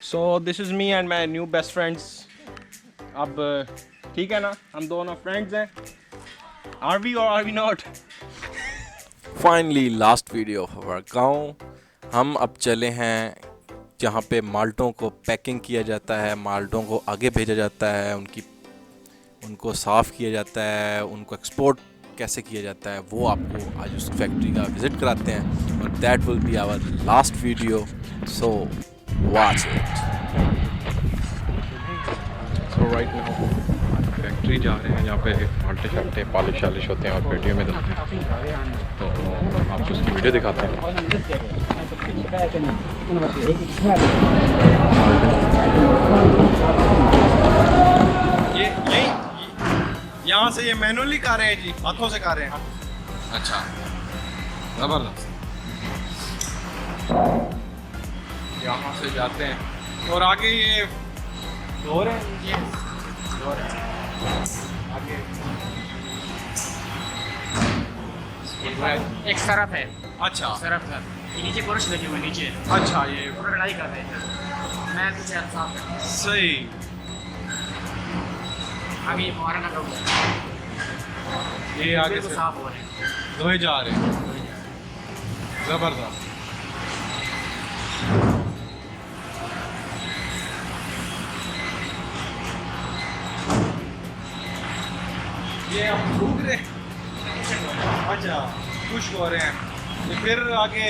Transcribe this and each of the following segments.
So this is me and my new best friends. अब ठीक है ना, हम दोनों फ्रेंड्स हैं। आर वी और are we not? Finally last video of our गाँव। हम अब चले हैं जहाँ पे माल्टों को पैकिंग किया जाता है, माल्टों को आगे भेजा जाता है, उनको साफ़ किया जाता है, उनको एक्सपोर्ट कैसे किया जाता है वो आपको आज उस फैक्ट्री का विज़िट कराते हैं और that will be our last video, so watch it. So right now factory जा रहे हैं जहाँ पे माल्टे शाल्टे पॉलिश शालिश होते हैं और पेटियों में डलते हैं, तो आपको उसकी वीडियो दिखाते हैं। ये यहाँ से ये मैनुअली कर रहे हैं जी, हाथों से कर रहे हैं। अच्छा, ज़बरदस्त। यहाँ से जाते हैं और आगे ये धो रहे हैं, ये धो रहे हैं आगे। एक सरफ है, अच्छा सरफ है, ये नीचे बुरश लगे हुए नीचे अच्छा, ये पूरा कढ़ाई कर रहे हैं। मैं कुछ साफ कर सही। आगे ये फुहारा लगा हुआ है, ये आगे बिल्कुल से साफ हो रहे हैं। धोए जा रहे हैं, ज़बरदस्त। ये हम सूख रहे हैं। अच्छा, खुश्क हो रहे हैं, ये फिर आगे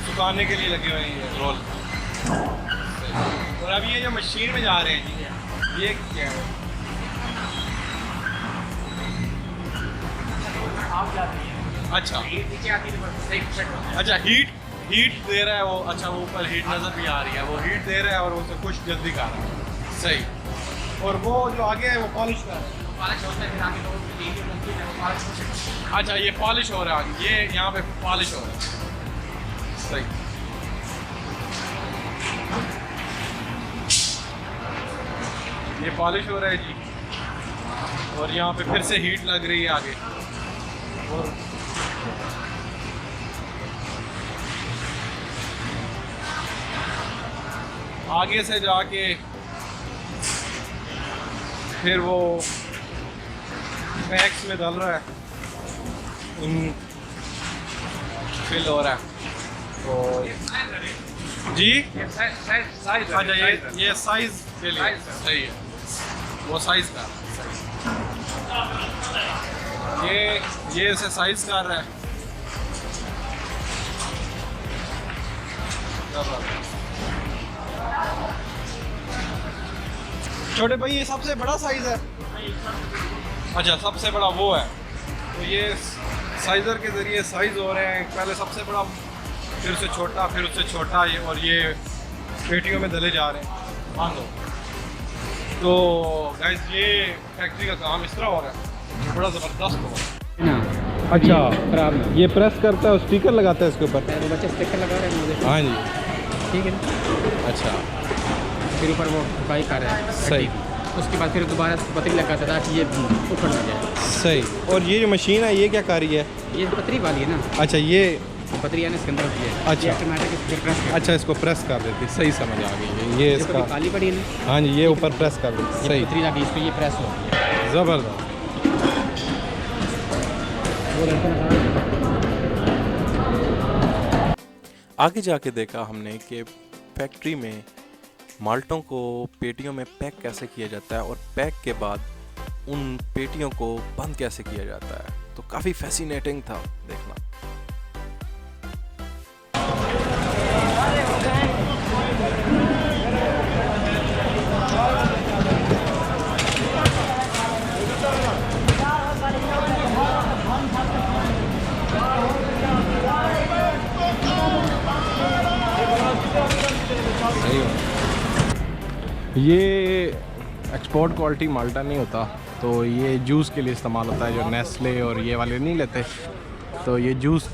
सुखाने के लिए लगे हुए हैं ये रोल। और अब ये जो मशीन में जा रहे हैं जी, ये क्या है? आग जाती है, अच्छा ये नीचे आती है तो बस सही सेट होता है। अच्छा, हीट दे रहा है वो। अच्छा, वो ऊपर हीट नज़र भी आ रही है, वो हीट दे रहा है और उसे खुश जल्दी कर रहा है। सही। और वो जो आगे है वो पॉलिश कर रहा है। पॉलिश होता है, फिर आगे लोगों की लीड बनती है, वो पॉलिश हो सकती है। अच्छा, ये पॉलिश हो रहा है, ये यहाँ पे पॉलिश हो रहा है। सही। ये पॉलिश हो रहा है जी, और यहाँ पे फिर से हीट लग रही है आगे। और आगे से जाके फिर वो बैग्स में डाल रहा है, फिल हो रहा है। तो जी ये साइज अच्छा, ये साइज के लिए सही है, वो साइज का ये इसे साइज कर रहा है। छोटे भाई, ये सबसे बड़ा साइज है। अच्छा, सबसे बड़ा वो है, तो ये साइज़र के ज़रिए साइज़ हो रहे हैं, पहले सबसे बड़ा, फिर उससे छोटा, फिर उससे छोटा, ये और ये पेटियों में डले जा रहे हैं। मान लो तो गाइस, ये फैक्ट्री का काम इस तरह हो रहा है, बड़ा ज़बरदस्त हो रहा है। अच्छा, खराब ये प्रेस करता है और स्टिकर लगाता है इसके ऊपर। वो बच्चे स्टिकर लगा रहे हैं मुझे। हाँ जी, ठीक है, अच्छा, फिर ऊपर वो फ्राई कर रहे हैं। सही। उसके बाद फिर दोबारा पतरी लगाता था कि ये उखड़ ना जाए। सही। और ये जो मशीन है ये क्या कर रही है? ये पतरी वाली है ना, अच्छा, ये पतरी है ना, इसके अंदर होती है। अच्छा। ये ऑटोमेटिक फिर प्रेस कर, अच्छा, इसको प्रेस कर देती, सही समझ आ गई है। ये इसको इसका, काली पड़ी है ना, हाँ जी, ये ऊपर प्रेस कर देती, ये सही, पतरी लगी, इस पे ये प्रेस होती है। ज़बरदस्त। वो लड़के लगा आगे जाके देखा हमने कि फैक्ट्री में माल्टों को पेटियों में पैक कैसे किया जाता है और पैक के बाद उन पेटियों को बंद कैसे किया जाता है, तो काफ़ी फैसिनेटिंग था देखना। ये एक्सपोर्ट क्वालिटी माल्टा नहीं होता, तो ये जूस के लिए इस्तेमाल होता है। जो नेस्ले और ये वाले नहीं लेते, तो ये जूस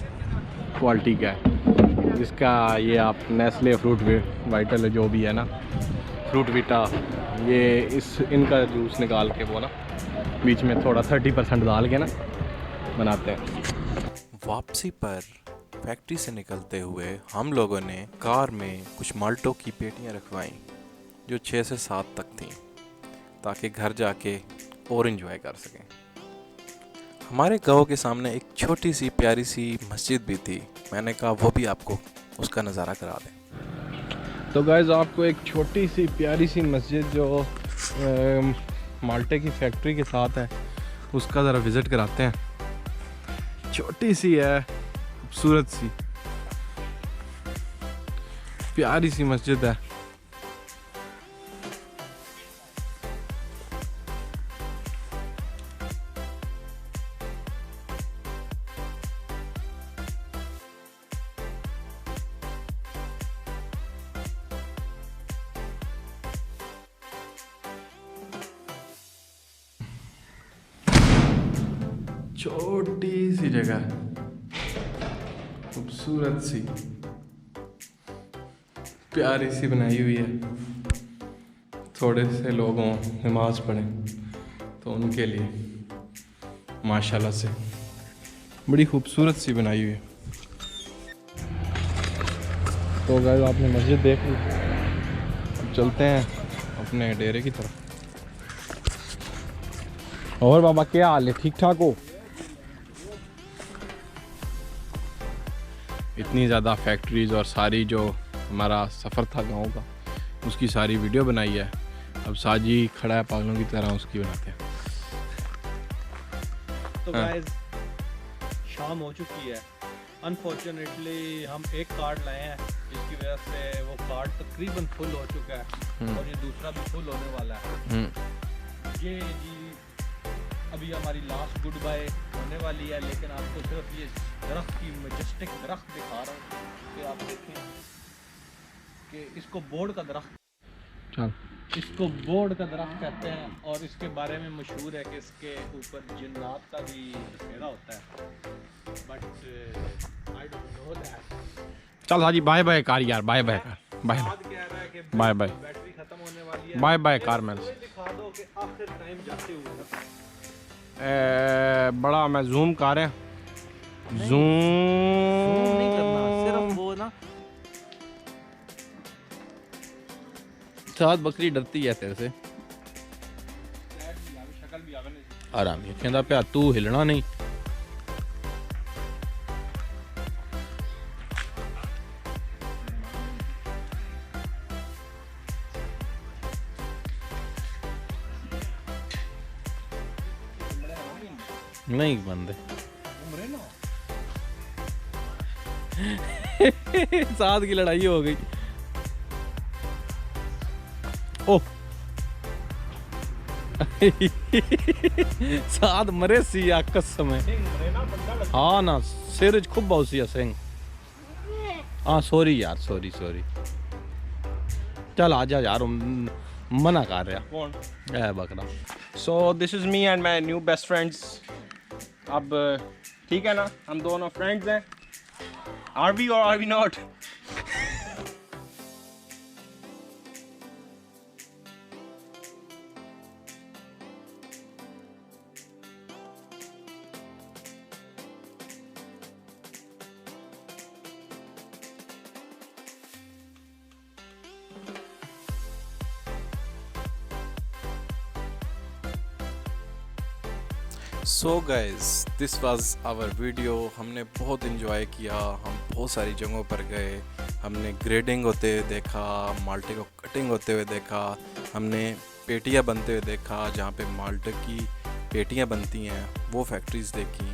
क्वालिटी का है, जिसका ये आप नेस्ले फ्रूट वाइटल जो भी है ना, फ्रूट वीटा, ये इनका जूस निकाल के वो ना बीच में थोड़ा 30% डाल के ना बनाते हैं। वापसी पर फैक्ट्री से निकलते हुए हम लोगों ने कार में कुछ माल्टों की पेटियां रखवाईं जो 6 से 7 तक थीं, ताकि घर जाके और एंजॉय कर सकें। हमारे गांव के सामने एक छोटी सी प्यारी सी मस्जिद भी थी। मैंने कहा वो भी आपको उसका नज़ारा करा दें। तो गाइस आपको एक छोटी सी प्यारी सी मस्जिद जो माल्टे की फैक्ट्री के साथ है उसका ज़रा विज़िट कराते हैं। छोटी सी है, खूबसूरत सी प्यारी सी मस्जिद है। छोटी सी जगह, खूबसूरत सी प्यारी सी बनाई हुई है। थोड़े से लोग हों नमाज पढ़ें तो उनके लिए माशाल्लाह से बड़ी खूबसूरत सी बनाई हुई है। तो गाइस आपने मस्जिद देख ली, अब चलते हैं अपने डेरे की तरफ। और बाबा क्या हाल है, ठीक ठाक हो? इतनी ज़्यादा फैक्ट्रीज़ और सारी जो हमारा सफ़र था गांव का उसकी सारी वीडियो बनाई है। अब साजी खड़ा है पागलों की तरह, उसकी बनाते हैं। तो गाइस शाम हो चुकी है। अनफॉर्चुनेटली हम एक कार्ड लाए हैं जिसकी वजह से वो कार्ड तकरीबन फुल हो चुका है और ये दूसरा भी फुल होने वाला है। ये जी अभी हमारी लास्ट गुड बाय होने वाली है, लेकिन आपको सिर्फ ये दरख्त की मैजेस्टिक दरख्त दिखा रहा हूँ कि आप देखें कि इसको बोर्ड का दरख्त, चल इसको बोर्ड का दरख्त कहते हैं और इसके बारे में मशहूर है कि इसके ऊपर जिन्नात का भी बसेरा होता है, but I don't know that. चल हाजी बाय बाय कार यार, बाय बाय कार, बाय कह रहा है कि बाय बाय बैटरी खत्म होने वाली है। बाय बाय कार में दिखा दो कि आखिर टाइम जाते हुए बड़ा मैं जूम कर रहा हूं, जूम नहीं करना, सिर्फ वो ना साथ बकरी डरती है तेरे से। आराम ही कहता पिया तू हिलना नहीं। नहीं बंदे साथ की लड़ाई हो गई। ओ साथ मरे सी आकस में। हाँ ना सिर खूब बहुत सी सिंह। हाँ सॉरी यार, सॉरी सॉरी। चल आजा यार, मना कर रहा कौन है बकरा। So this is me and my new best friends. अब ठीक है ना, हम दोनों फ्रेंड्स हैं। आर वी और are we not? So guys this was our video. हमने बहुत इन्जॉय किया, हम बहुत सारी जगहों पर गए, हमने ग्रेडिंग होते हुए देखा, माल्टे को कटिंग होते हुए देखा, हमने पेटियां बनते हुए देखा, जहाँ पे माल्टे की पेटियां बनती हैं वो फैक्ट्रीज़ देखी,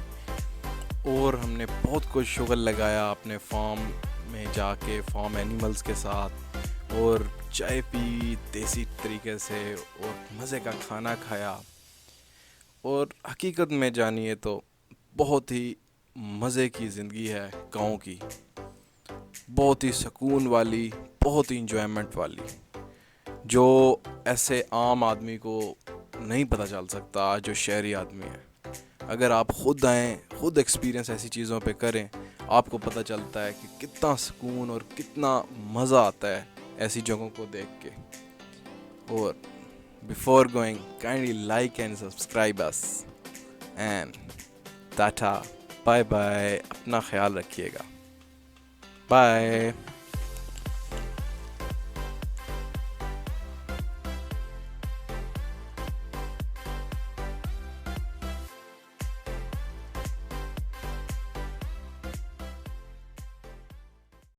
और हमने बहुत कुछ शुगल लगाया अपने फार्म में जाके फार्म एनिमल्स के साथ, और चाय पी देसी तरीके से, और मज़े का खाना खाया। और हकीकत में जानिए तो बहुत ही मज़े की ज़िंदगी है गाँव की, बहुत ही सुकून वाली, बहुत ही इंजॉयमेंट वाली, जो ऐसे आम आदमी को नहीं पता चल सकता, जो शहरी आदमी है। अगर आप ख़ुद आएँ, ख़ुद एक्सपीरियंस ऐसी चीज़ों पे करें, आपको पता चलता है कि कितना सुकून और कितना मज़ा आता है ऐसी जगहों को देख के। और before going, kindly like and subscribe us, and tata, bye bye, अपना ख्याल रखिएगा। बाय।